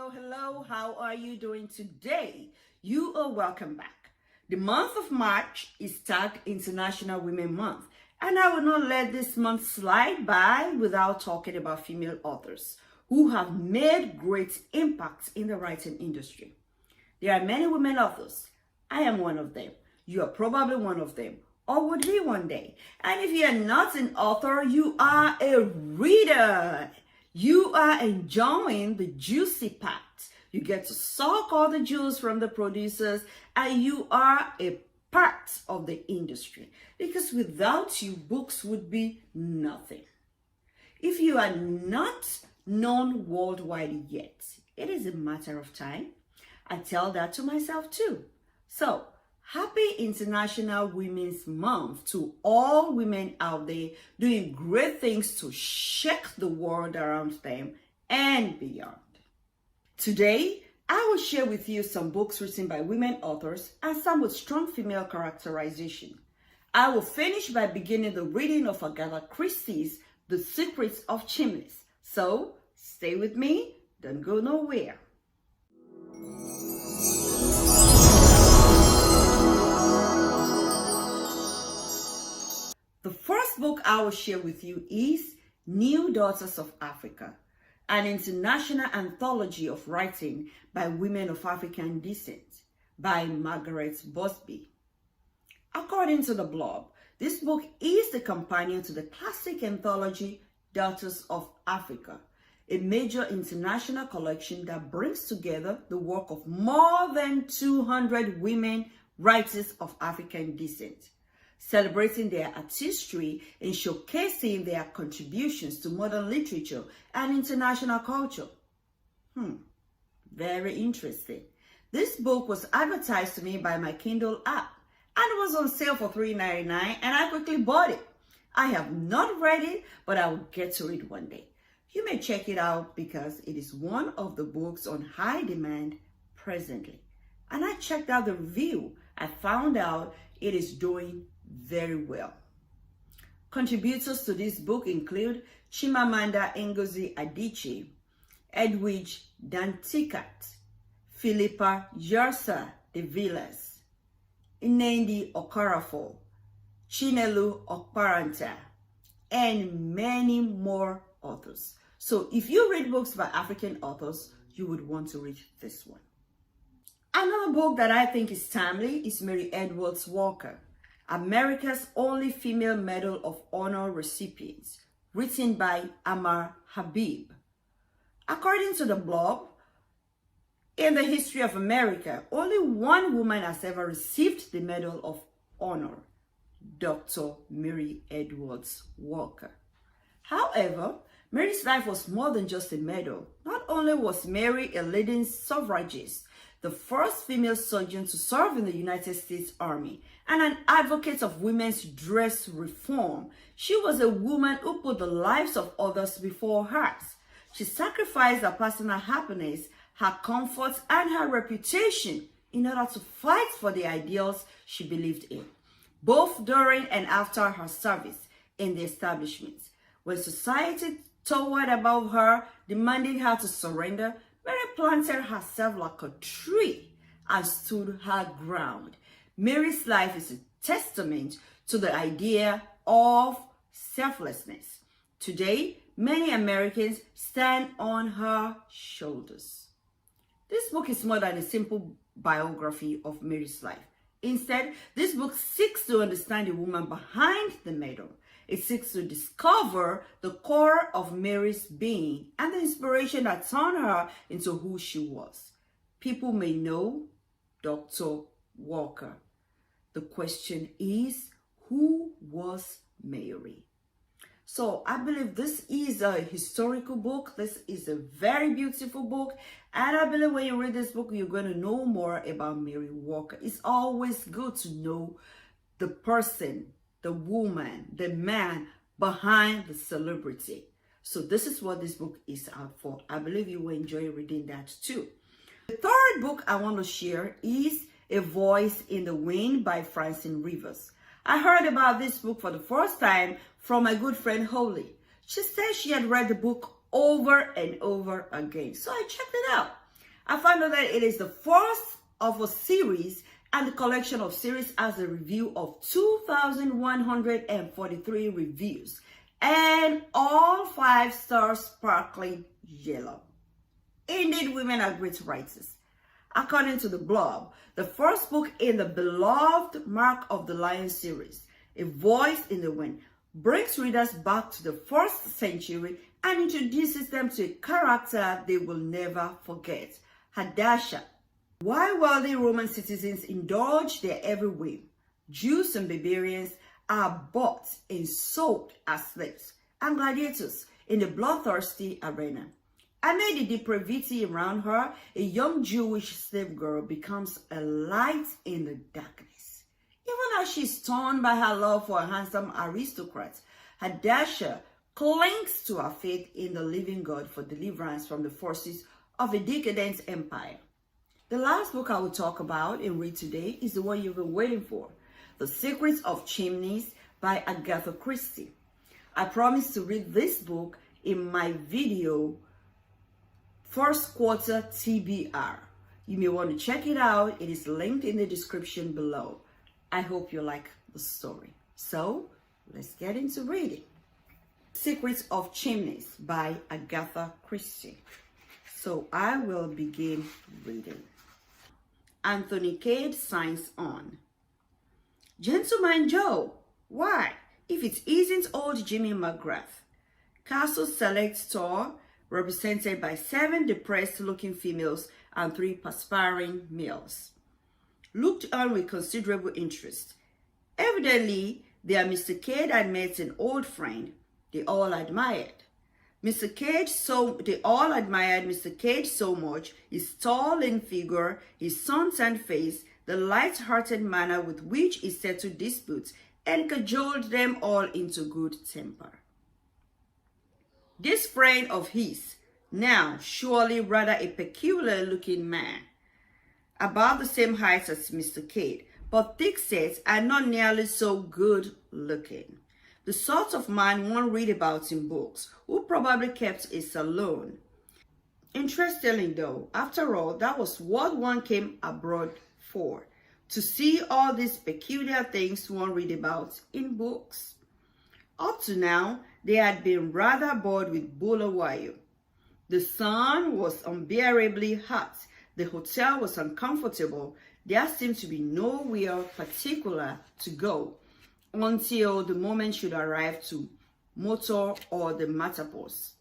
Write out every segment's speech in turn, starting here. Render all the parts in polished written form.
hello. How are you doing today? You are welcome back. The month of March is tagged International Women Month, and I will not let this month slide by without talking about female authors who have made great impacts in the writing industry. There are many women authors. I am one of them. You are probably one of them, or would be one day. And if you are not an author, you are a reader. You are enjoying the juicy part. You get to suck all the juice from the producers, and you are a part of the industry. Because without you, books would be nothing. If you are not known worldwide yet, it is a matter of time. I tell that to myself too. So, happy International Women's Month to all women out there doing great things to shake the world around them and beyond. Today, I will share with you some books written by women authors and some with strong female characterization. I will finish by beginning the reading of Agatha Christie's The Secret of Chimneys. So, stay with me, don't go nowhere. The first book I will share with you is New Daughters of Africa, an international anthology of writing by women of African descent by Margaret Busby. According to the blog, this book is the companion to the classic anthology Daughters of Africa, a major international collection that brings together the work of more than 200 women writers of African descent, celebrating their artistry and showcasing their contributions to modern literature and international culture. Very interesting. This book was advertised to me by my Kindle app, and it was on sale for $3.99, and I quickly bought it. I have not read it, but I will get to it one day. You may check it out because it is one of the books on high demand presently. And I checked out the review. I found out it is doing very well. Contributors to this book include Chimamanda Ngozi Adichie, Edwidge Danticat, Philippa Yersa de Villas, Inendi Okorafor, Chinelo Okparanta, and many more authors. So if you read books by African authors, you would want to read this one. Another book that I think is timely is Mary Edwards Walker, America's only female Medal of Honor recipient, written by Amar Habib. According to the blog, in the history of America, only one woman has ever received the Medal of Honor, Dr. Mary Edwards Walker. However, Mary's life was more than just a medal. Not only was Mary a leading suffragist, the first female surgeon to serve in the United States Army, and an advocate of women's dress reform, she was a woman who put the lives of others before hers. She sacrificed her personal happiness, her comfort, and her reputation in order to fight for the ideals she believed in, both during and after her service in the establishment. When society towered above her, demanding her to surrender, Mary planted herself like a tree and stood her ground. Mary's life is a testament to the idea of selflessness. Today, many Americans stand on her shoulders. This book is more than a simple biography of Mary's life. Instead, this book seeks to understand the woman behind the medal. It seeks to discover the core of Mary's being and the inspiration that turned her into who she was. People may know Dr. Walker. The question is, who was Mary? So I believe this is a historical book. This is a very beautiful book. And I believe when you read this book, you're going to know more about Mary Walker. It's always good to know the person, the woman, the man behind the celebrity. So this is what this book is out for. I believe you will enjoy reading that too. The third book I want to share is A Voice in the Wind by Francine Rivers. I heard about this book for the first time from my good friend Holly. She said she had read the book over and over again. So I checked it out. I found out that it is the first of a series, and the collection of series has a review of 2,143 reviews, and all 5 stars sparkling yellow. Indeed, women are great writers. According to the blog, the first book in the beloved Mark of the Lion series, A Voice in the Wind, brings readers back to the 1st century and introduces them to a character they will never forget, Hadassah. While wealthy Roman citizens indulge their every whim, Jews and barbarians are bought and sold as slaves and gladiators in the bloodthirsty arena. Amid the depravity around her, a young Jewish slave girl becomes a light in the darkness. Even as she's torn by her love for a handsome aristocrat, Hadassah clings to her faith in the living God for deliverance from the forces of a decadent empire. The last book I will talk about and read today is the one you've been waiting for, The Secret of Chimneys by Agatha Christie. I promised to read this book in my video, first quarter TBR. You may want to check it out. It is linked in the description below. I hope you like the story. So, let's get into reading. Secret of Chimneys by Agatha Christie. So, I will begin reading. Anthony Cade signs on. Gentleman Joe, why, if it isn't old Jimmy McGrath. Castle Select Store, represented by 7 depressed-looking females and 3 perspiring males, looked on with considerable interest. Evidently, their Mr. Cade had met an old friend they all admired. They all admired Mr. Cade so much, his tall lean figure, his sun-tanned face, the light-hearted manner with which he settled disputes, and cajoled them all into good temper. This friend of his, now surely rather a peculiar-looking man, about the same height as Mr. Cade, but thick-set and not nearly so good-looking. The sort of man one read about in books, who probably kept a salon. Interestingly though, after all, that was what one came abroad for, to see all these peculiar things one read about in books. Up to now, they had been rather bored with Bulawayo. The sun was unbearably hot, the hotel was uncomfortable, there seemed to be nowhere particular to go, until the moment should arrive to motor or the matterpose.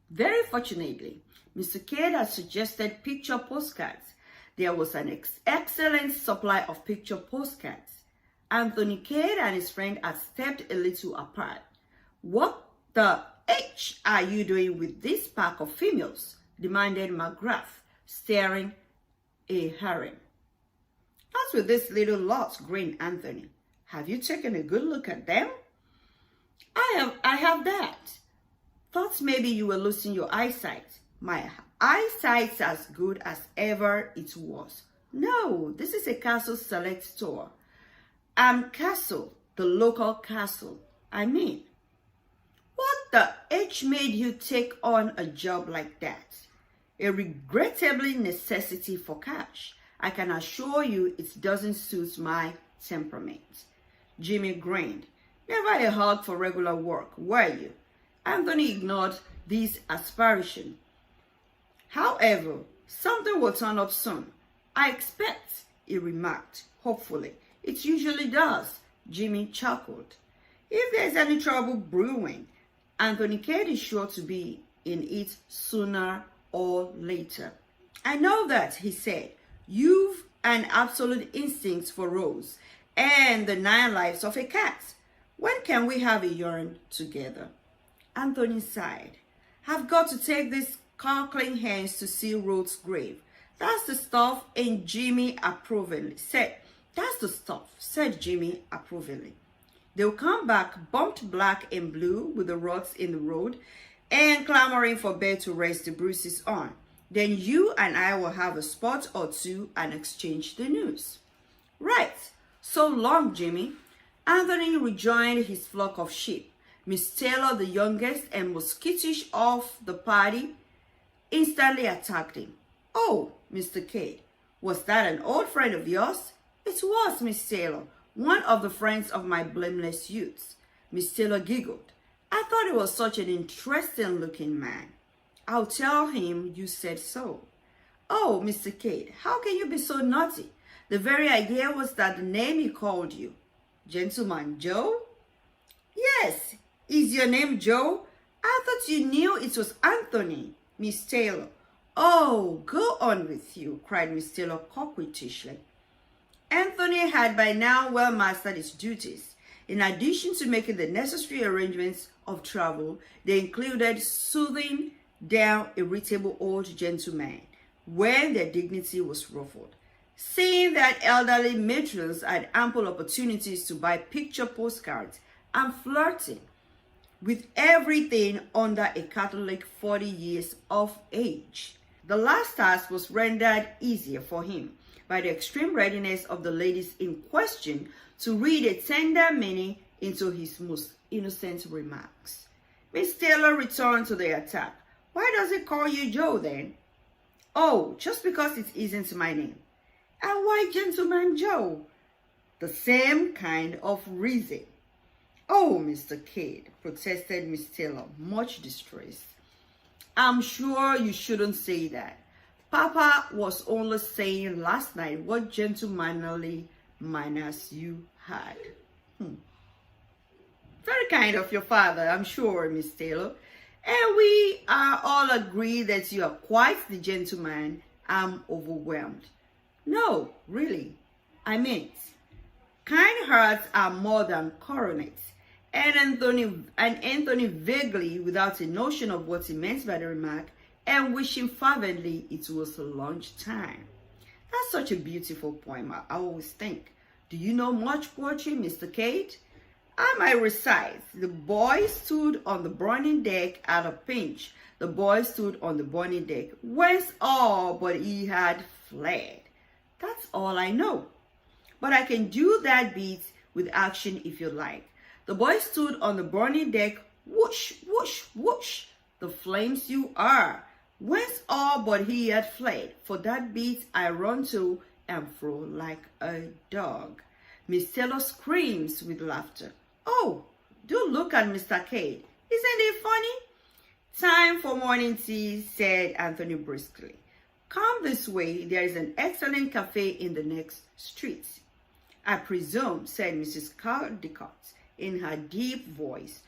Very fortunately, Mr. Cade had suggested picture postcards. There was an excellent supply of picture postcards. Anthony Cade and his friend had stepped a little apart. What the H are you doing with this pack of females? Demanded McGrath, staring a harem. Not with this little lot, grinned Anthony. Have you taken a good look at them? I have that. Thought maybe you were losing your eyesight. My eyesight's as good as ever it was. No, this is a Castle Select Store. Castle, the local castle, I mean. What the H made you take on a job like that? A regrettably necessity for cash. I can assure you it doesn't suit my temperament. Jimmy grinned. Never a hog for regular work, were you? Anthony ignored this aspiration. However, something will turn up soon. I expect, he remarked, hopefully. It usually does, Jimmy chuckled. If there's any trouble brewing, Anthony Cade is sure to be in it sooner or later. I know that, he said. You've an absolute instinct for Rose and the 9 lives of a cat. When can we have a yarn together? Anthony sighed. I've got to take these cackling hens to see Rhodes' grave. That's the stuff, and Jimmy approvingly said. That's the stuff, said Jimmy approvingly. They'll come back bumped black and blue with the ruts in the road and clamoring for bed to rest the bruises on. Then you and I will have a spot or two and exchange the news. Right. So long, Jimmy. Anthony rejoined his flock of sheep. Miss Taylor, the youngest and most skittish of the party, instantly attacked him. Oh, Mr. Cade, was that an old friend of yours? It was, Miss Taylor, one of the friends of my blameless youth. Miss Taylor giggled. I thought he was such an interesting looking man. I'll tell him you said so. Oh, Mr. Cade, how can you be so naughty? The very idea was that the name he called you. Gentleman Joe? Yes. Is your name Joe? I thought you knew it was Anthony, Miss Taylor. Oh, go on with you, cried Miss Taylor coquettishly. Anthony had by now well mastered his duties. In addition to making the necessary arrangements of travel, they included soothing down irritable old gentlemen when their dignity was ruffled. Seeing that elderly matrons had ample opportunities to buy picture postcards and flirting with everything under a Catholic 40 years of age. The last task was rendered easier for him by the extreme readiness of the ladies in question to read a tender meaning into his most innocent remarks. Miss Taylor returned to the attack. Why does he call you Joe then? Oh, just because it isn't my name. And why Gentleman Joe? The same kind of reason. Oh, Mr. Cade, protested Miss Taylor, much distressed. I'm sure you shouldn't say that. Papa was only saying last night what gentlemanly manners you had. Very kind of your father, I'm sure, Miss Taylor. And we are all agreed that you are quite the gentleman. I'm overwhelmed. No, really, I meant, kind hearts are more than coronets. And Anthony vaguely, without a notion of what he meant by the remark, and wishing fervently it was lunchtime. That's such a beautiful poem, I always think. Do you know much poetry, Mr. Cade? I might recite. The boy stood on the burning deck at a pinch. The boy stood on the burning deck, whence all but he had fled. That's all I know. But I can do that beat with action if you like. The boy stood on the burning deck, whoosh, whoosh, whoosh. The flames you are. Whence all but he had fled. For that beat I run to and fro like a dog. Miss Taylor screams with laughter. Oh, do look at Mr. Cade. Isn't it funny? Time for morning tea, said Anthony briskly. Come this way. There is an excellent cafe in the next street. I presume, said Mrs. Caldecott in her deep voice,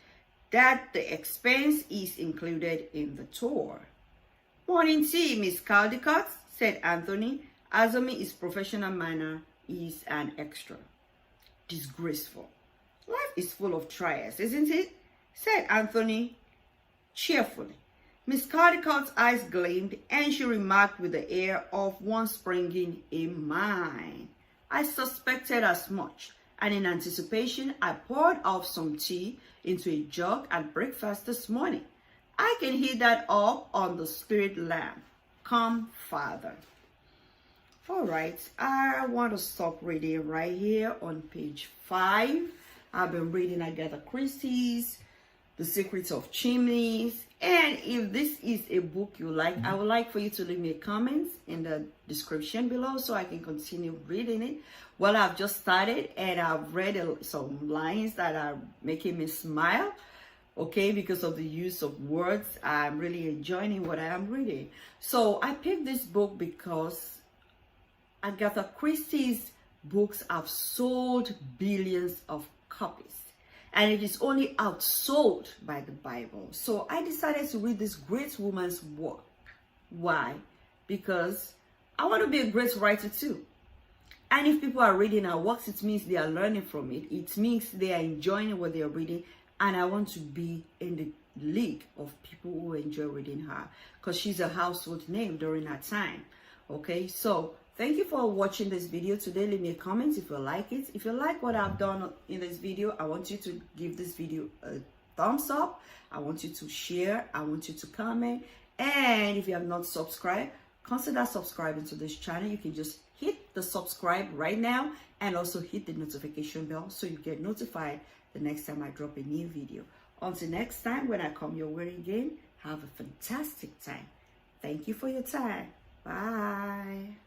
that the expense is included in the tour. Morning tea, Miss Caldecott, said Anthony, assuming his professional manner is an extra. Disgraceful. Life is full of trials, isn't it? Said Anthony cheerfully. Miss Caldecott's eyes gleamed, and she remarked with the air of one springing a mine. I suspected as much, and in anticipation, I poured off some tea into a jug at breakfast this morning. I can heat that up on the spirit lamp. Come, Father. All right, I want to stop reading right here on page 5. I've been reading Agatha Christie's The Secret of Chimneys. And if this is a book you like, I would like for you to leave me a comment in the description below so I can continue reading it. Well, I've just started and I've read some lines that are making me smile. Okay, because of the use of words, I'm really enjoying what I am reading. So I picked this book because Agatha Christie's books have sold billions of copies. And it is only outsold by the Bible. So I decided to read this great woman's work. Why? Because I want to be a great writer too. And if people are reading her works, it means they are learning from it. It means they are enjoying what they are reading. And I want to be in the league of people who enjoy reading her. Because she's a household name during her time. Okay, so thank you for watching this video today. Leave me a comment if you like it. If you like what I've done in this video, I want you to give this video a thumbs up. I want you to share. I want you to comment. And if you have not subscribed, consider subscribing to this channel. You can just hit the subscribe right now and also hit the notification bell so you get notified the next time I drop a new video. Until next time, when I come your way again, have a fantastic time. Thank you for your time. Bye.